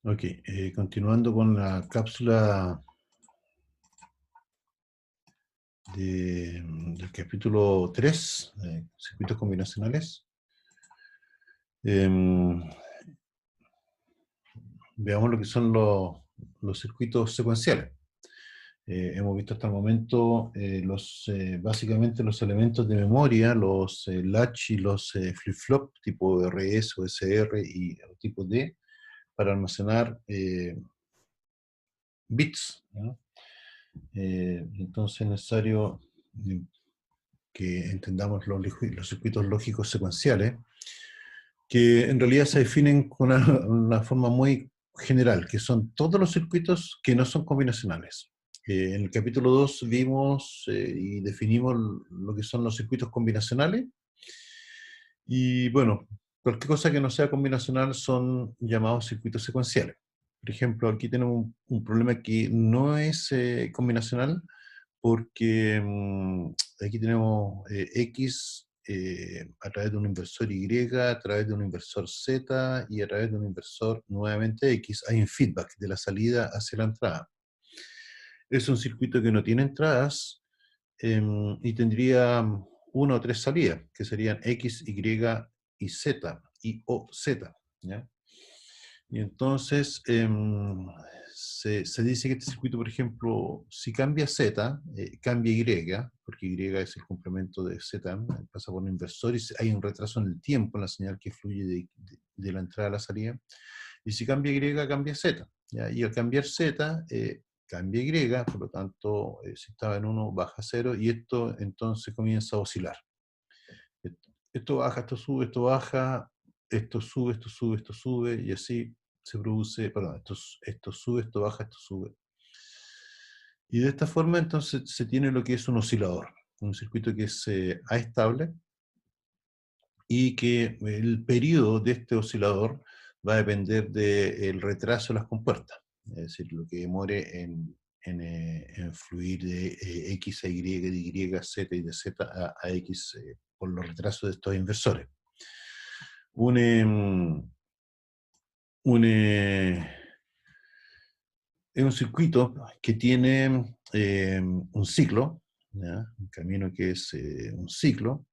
Ok, continuando con la cápsula del capítulo 3, circuitos combinacionales. Em, Veamos lo que son los circuitos secuenciales. Hemos visto hasta el momento básicamente los elementos de memoria, los latch y los flip-flop, tipo RS o SR y tipo D, para almacenar bits, ¿no? Entonces es necesario que entendamos los circuitos lógicos secuenciales, que en realidad se definen con una forma muy general, que son todos los circuitos que no son combinacionales. En el capítulo 2 vimos y definimos lo que son los circuitos combinacionales, y bueno, cualquier cosa que no sea combinacional son llamados circuitos secuenciales. Por ejemplo, aquí tenemos un problema que no es combinacional, porque aquí tenemos X a través de un inversor Y, a través de un inversor Z y a través de un inversor nuevamente X. Hay un feedback de la salida hacia la entrada. Es un circuito que no tiene entradas y tendría una o tres salidas, que serían X, Y y Z, y o Z, ¿ya? Y entonces se dice que este circuito, por ejemplo, si cambia Z, cambia Y, porque Y es el complemento de Z, pasa por un inversor y hay un retraso en el tiempo en la señal que fluye de la entrada a la salida. Y si cambia Y, cambia Z, ¿ya? Y al cambiar Z, cambia Y, por lo tanto, si estaba en 1, baja a 0, y esto entonces comienza a oscilar. Esto baja, esto sube, esto baja, esto sube, esto sube, esto sube, y así se produce, perdón, esto sube, esto baja, esto sube. Y de esta forma entonces se tiene lo que es un oscilador, un circuito que es estable, y que el periodo de este oscilador va a depender del retraso de las compuertas, es decir, lo que demore en fluir de X a Y, de Y a Z y de Z a X por los retrasos de estos inversores. Un, un, es un circuito que tiene un ciclo, ¿ya? Un camino que es un ciclo,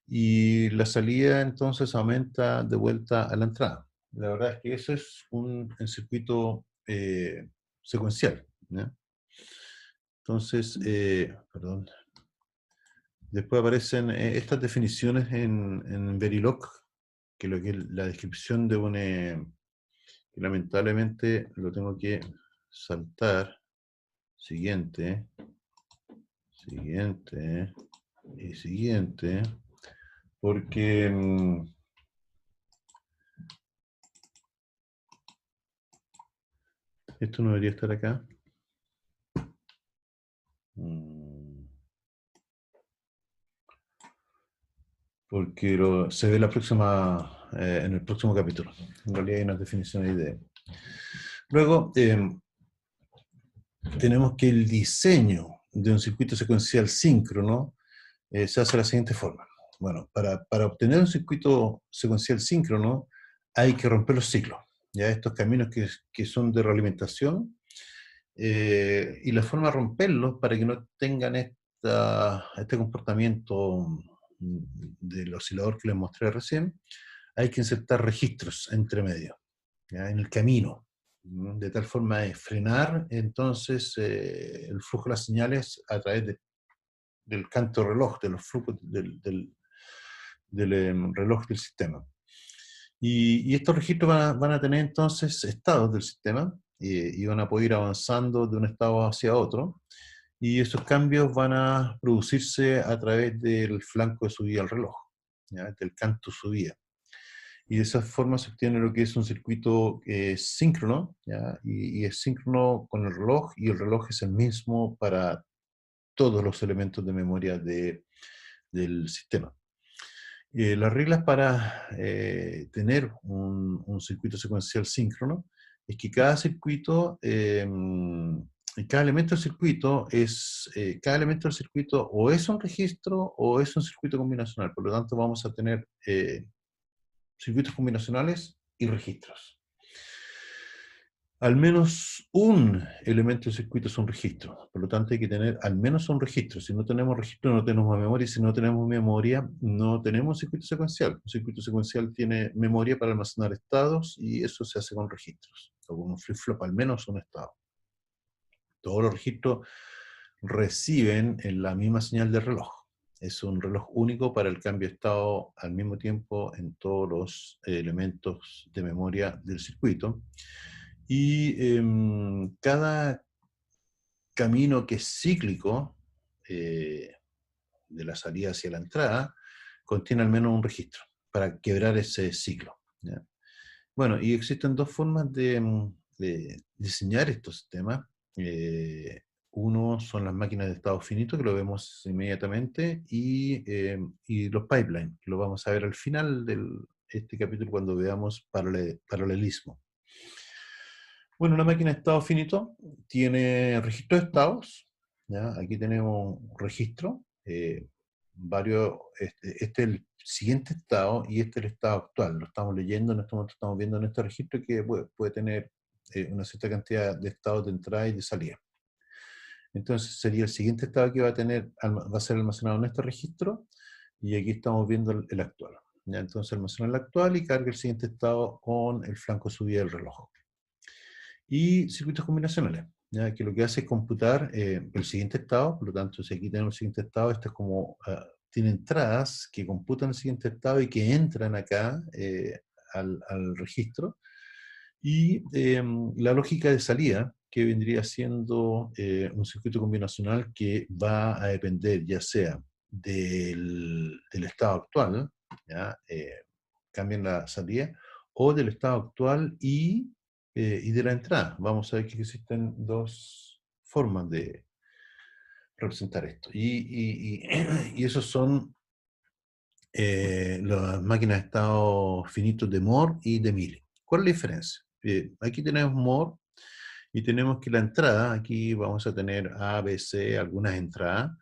y la salida entonces aumenta de vuelta a la entrada. La verdad es que eso es un circuito secuencial, ¿ya? Entonces, perdón, después aparecen estas definiciones en Verilog, que lo que es la descripción de un, que lamentablemente lo tengo que saltar. Siguiente, siguiente y siguiente, porque esto no debería estar acá. Porque se ve en el próximo capítulo. En realidad hay unas definiciones de... Luego, tenemos que el diseño de un circuito secuencial síncrono se hace de la siguiente forma. Bueno, para obtener un circuito secuencial síncrono hay que romper los ciclos, ya estos caminos que son de realimentación, y la forma de romperlos para que no tengan este comportamiento del oscilador que les mostré recién, hay que insertar registros entre medio, ¿ya? En el camino, de tal forma de frenar entonces el flujo de las señales a través del canto reloj, de los flujos del reloj del sistema. Y estos registros van a tener entonces estados del sistema, y van a poder ir avanzando de un estado hacia otro, y esos cambios van a producirse a través del flanco de subida al reloj, ¿ya? Del canto subida. Y de esa forma se obtiene lo que es un circuito síncrono, ¿ya? Y es síncrono con el reloj, y el reloj es el mismo para todos los elementos de memoria del sistema. Las reglas para tener un circuito secuencial síncrono es que cada circuito, cada elemento del circuito cada elemento del circuito o es un registro o es un circuito combinacional. Por lo tanto, vamos a tener circuitos combinacionales y registros. Al menos un elemento del circuito es un registro. Por lo tanto, hay que tener al menos un registro. Si no tenemos registro, no tenemos memoria. Y si no tenemos memoria, no tenemos circuito secuencial. Un circuito secuencial tiene memoria para almacenar estados y eso se hace con registros. O con un flip-flop, al menos un estado. Todos los registros reciben en la misma señal de reloj. Es un reloj único para el cambio de estado al mismo tiempo en todos los elementos de memoria del circuito. Y cada camino que es cíclico, de la salida hacia la entrada, contiene al menos un registro para quebrar ese ciclo. ¿Ya? Bueno, y existen dos formas de diseñar estos sistemas. Uno son las máquinas de estado finito, que lo vemos inmediatamente, y los pipelines, que lo vamos a ver al final de este capítulo cuando veamos paralelismo. Bueno, una máquina de estado finito tiene registro de estados. ¿Ya? Aquí tenemos un registro, este es el siguiente estado y este es el estado actual. Lo estamos leyendo, en este momento estamos viendo en este registro que puede tener una cierta cantidad de estados de entrada y de salida. Entonces sería el siguiente estado que va a ser almacenado en este registro, y aquí estamos viendo el actual. ¿Ya? Entonces almacena el actual y carga el siguiente estado con el flanco de subida del reloj. Y circuitos combinacionales, ¿ya? Que lo que hace es computar el siguiente estado. Por lo tanto, si aquí tenemos el siguiente estado, esto es como, tiene entradas que computan el siguiente estado y que entran acá al registro, y la lógica de salida, que vendría siendo un circuito combinacional que va a depender ya sea del estado actual, ¿ya? Cambian la salida, o del estado actual y de la entrada. Vamos a ver que existen dos formas de representar esto. Y esos son las máquinas de estado finitos de Moore y de Mealy. ¿Cuál es la diferencia? Aquí tenemos Moore y tenemos que la entrada, aquí vamos a tener A, B, C, algunas entradas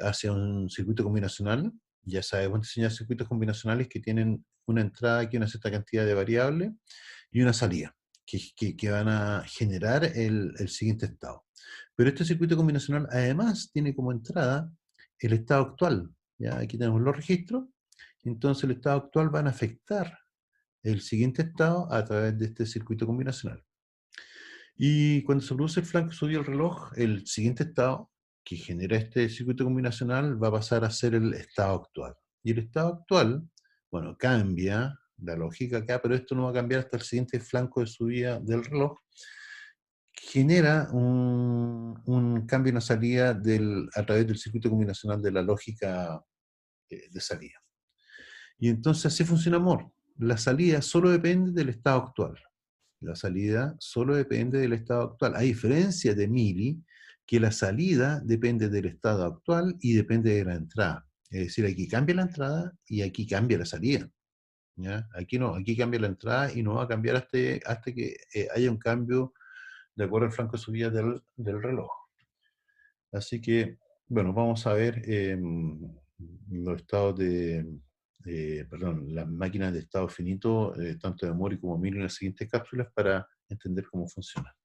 hacia un circuito combinacional. Ya sabemos diseñar circuitos combinacionales que tienen una entrada aquí, una cierta cantidad de variables, y una salida, que van a generar el siguiente estado. Pero este circuito combinacional además tiene como entrada el estado actual. ¿Ya? Aquí tenemos los registros, entonces el estado actual van a afectar el siguiente estado a través de este circuito combinacional. Y cuando se produce el flanco subido del reloj, el siguiente estado que genera este circuito combinacional va a pasar a ser el estado actual. Y el estado actual, bueno, cambia la lógica acá, pero esto no va a cambiar hasta el siguiente flanco de subida del reloj. Genera un cambio en la salida a través del circuito combinacional de la lógica de salida. Y entonces así funciona Moore. La salida solo depende del estado actual. La salida solo depende del estado actual. A diferencia de Mealy, que la salida depende del estado actual y depende de la entrada. Es decir, aquí cambia la entrada y aquí cambia la salida. ¿Ya? Aquí no, aquí cambia la entrada y no va a cambiar hasta que haya un cambio de acuerdo al flanco de subida del reloj. Así que, bueno, vamos a ver los estados perdón, las máquinas de estado finito, tanto de Mori como Mealy en las siguientes cápsulas para entender cómo funciona.